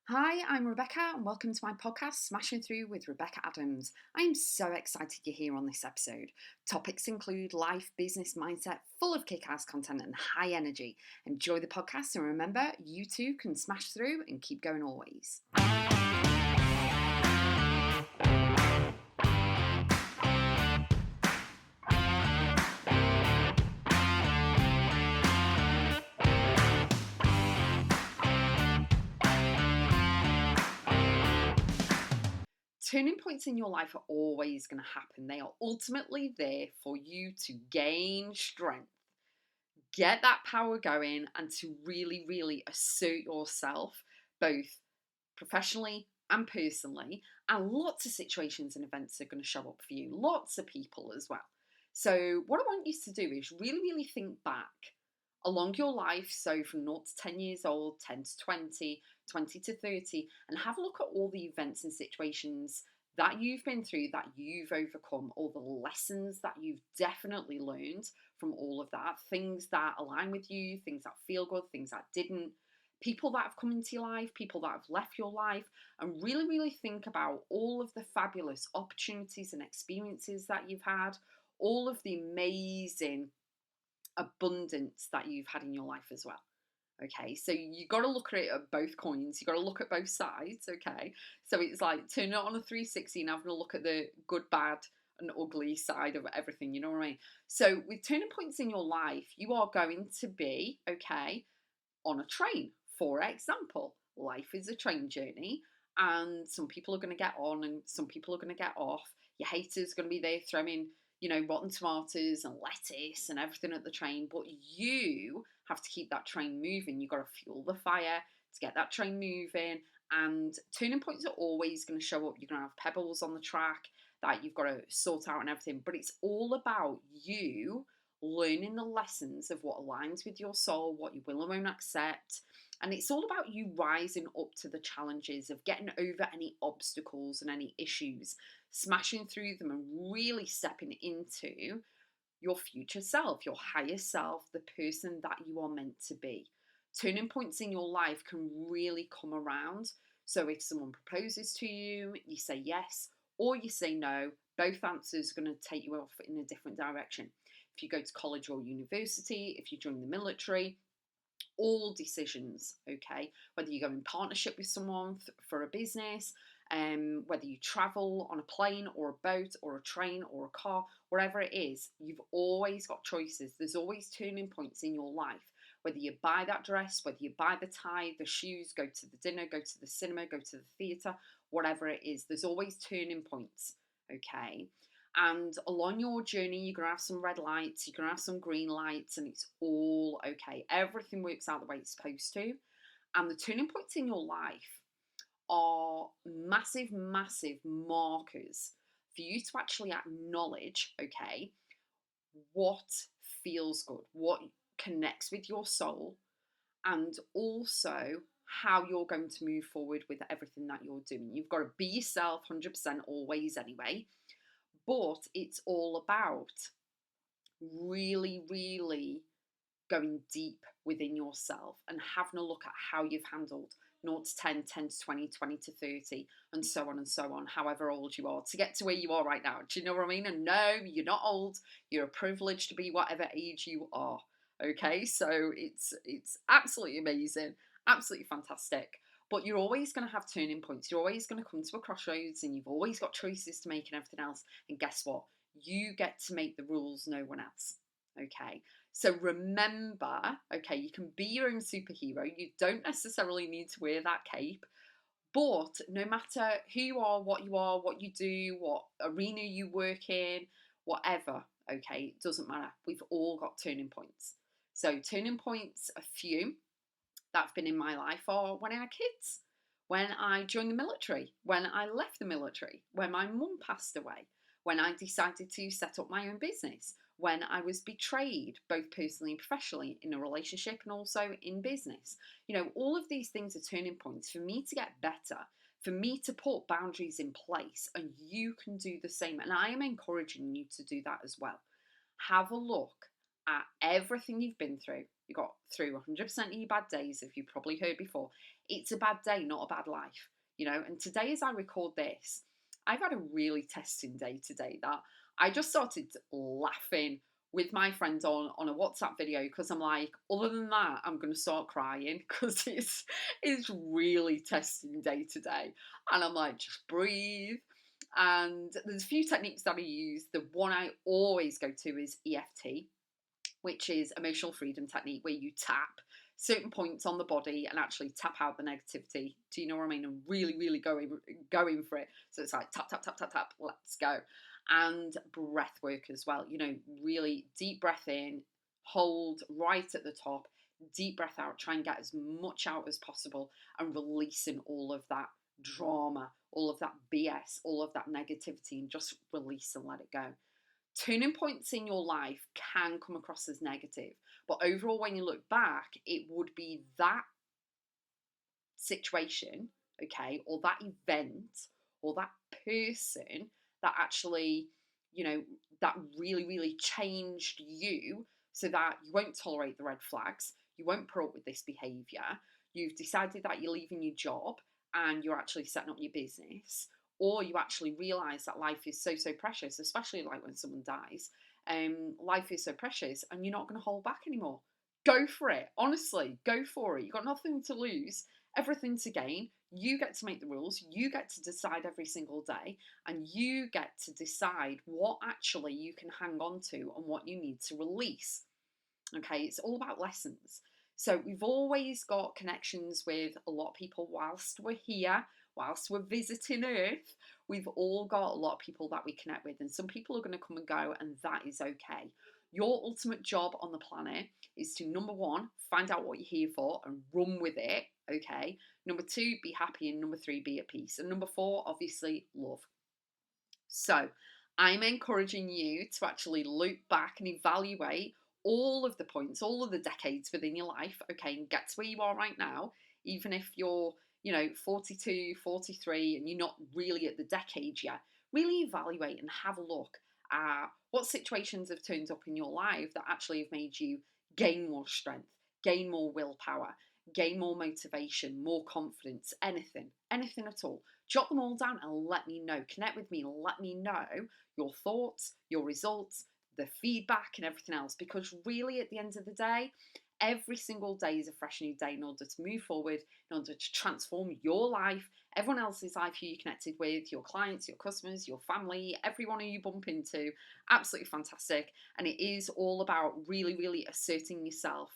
Hi, I'm Rebecca, and welcome to my podcast, Smashing Through with Rebecca Adams. I am so excited you're here on this episode. Topics include life, business, mindset, full of kick ass content and high energy. Enjoy the podcast, and remember, you too can smash through and keep going always. Turning points in your life are always going to happen. They are ultimately there for you to gain strength, get that power going, and to really assert yourself both professionally and personally. And lots of situations and events are going to show up for you, lots of people as well. So, what I want you to do is really think back along your life. So, from 0 to 10 years old, 10 to 20, 20 to 30, and have a look at all the events and situations that you've been through, that you've overcome, all the lessons that you've definitely learned from all of that, things that align with you, things that feel good, things that didn't, people that have come into your life, people that have left your life, and really think about all of the fabulous opportunities and experiences that you've had, all of the amazing abundance that you've had in your life as well. Okay, so you got to look at it at both coins. You got to look at both sides. Okay, so it's like turning it on a 360 and having a look at the good, bad, and ugly side of everything. You know what I mean? So with turning points in your life, you are going to be on a train. For example, life is a train journey, and some people are going to get on and some people are going to get off. Your haters are going to be there throwing, rotten tomatoes and lettuce and everything at the train, but you have to keep that train moving. You've got to fuel the fire to get that train moving. And turning points are always going to show up. You're going to have pebbles on the track that you've got to sort out and everything, but it's all about you learning the lessons of what aligns with your soul, what you will and won't accept. And it's all about you rising up to the challenges of getting over any obstacles and any issues, smashing through them, and really stepping into your future self, your higher self, the person that you are meant to be. Turning points in your life can really come around. So if someone proposes to you, you say yes or you say no. Both answers are going to take you off in a different direction. If you go to college or university, if you join the military, all decisions, okay? Whether you go in partnership with someone for a business, whether you travel on a plane or a boat or a train or a car, wherever it is, you've always got choices. There's always turning points in your life. Whether you buy that dress, whether you buy the tie, the shoes, go to the dinner, go to the cinema, go to the theatre, whatever it is, there's always turning points, okay? And along your journey, you're going to have some red lights, you're going to have some green lights, and it's all okay. Everything works out the way it's supposed to. And the turning points in your life are massive markers for you to actually acknowledge, okay, what feels good, what connects with your soul, and also how you're going to move forward with everything that you're doing. You've got to be yourself 100% always anyway. But it's all about really going deep within yourself and having a look at how you've handled 0 to 10, 10 to 20, 20 to 30, and so on, however old you are, to get to where you are right now. Do you know what I mean? And no, you're not old. You're a privilege to be whatever age you are. Okay, so it's absolutely amazing, absolutely fantastic. But you're always going to have turning points. You're always going to come to a crossroads, and you've always got choices to make and everything else. And guess what? You get to make the rules, no one else. Okay, so remember, okay, you can be your own superhero. You don't necessarily need to wear that cape, but no matter who you are, what you do, what arena you work in, whatever, okay, it doesn't matter. We've all got turning points. So turning points, a few that have been in my life are when I had kids, when I joined the military, when I left the military, when my mum passed away, when I decided to set up my own business, when I was betrayed, both personally and professionally, in a relationship and also in business. All of these things are turning points for me to get better, for me to put boundaries in place, and you can do the same. And I am encouraging you to do that as well. Have a look at everything you've been through. You got through 100% of your bad days, if you've probably heard before. It's a bad day, not a bad life, you know. And today, as I record this, I've had a really testing day today that I just started laughing with my friend on a WhatsApp video because I'm like, other than that, I'm going to start crying because it's really testing day today. And I'm like, just breathe. And there's a few techniques that I use. The one I always go to is EFT, which is emotional freedom technique, where you tap certain points on the body and actually tap out the negativity. Do you know what I mean? And really, really going for it. So it's like tap, tap, tap, tap, tap, let's go. And breath work as well. You know, really deep breath in, hold right at the top, deep breath out, try and get as much out as possible, and releasing all of that drama, all of that BS, all of that negativity, and just release and let it go. Turning points in your life can come across as negative, but overall, when you look back, it would be that situation, okay, or that event, or that person that actually, you know, that really, really changed you so that you won't tolerate the red flags, you won't put up with this behavior, you've decided that you're leaving your job and you're actually setting up your business, or you actually realize that life is so, so precious, especially like when someone dies. Life is so precious and you're not going to hold back anymore. Go for it. Honestly, go for it. You've got nothing to lose, everything to gain. You get to make the rules. You get to decide every single day, and you get to decide what actually you can hang on to and what you need to release. Okay, it's all about lessons. So we've always got connections with a lot of people whilst we're here, whilst we're visiting Earth. We've all got a lot of people that we connect with, and some people are going to come and go, and that is okay. Your ultimate job on the planet is to, number one, find out what you're here for and run with it. Okay. Number two, be happy. And number three, be at peace. And number four, obviously, love. So I'm encouraging you to actually look back and evaluate all of the points, all of the decades within your life, okay, and get to where you are right now, even if you're, 42, 43, and you're not really at the decade yet. Really evaluate and have a look at what situations have turned up in your life that actually have made you gain more strength, gain more willpower, gain more motivation, more confidence, anything at all. Jot them all down and let me know. Connect with me and let me know your thoughts, your results, the feedback, and everything else. Because really, at the end of the day, every single day is a fresh new day in order to move forward, in order to transform your life, everyone else's life who you're connected with, your clients, your customers, your family, everyone who you bump into. Absolutely fantastic. And it is all about really, really asserting yourself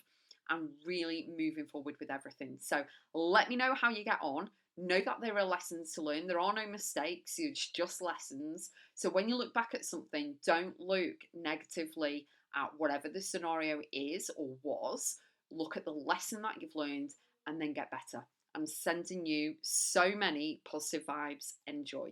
and really moving forward with everything. So let me know how you get on. Know that there are lessons to learn. There are no mistakes, it's just lessons. So when you look back at something, don't look negatively at whatever the scenario is or was. Look at the lesson that you've learned and then get better. I'm sending you so many positive vibes. Enjoy.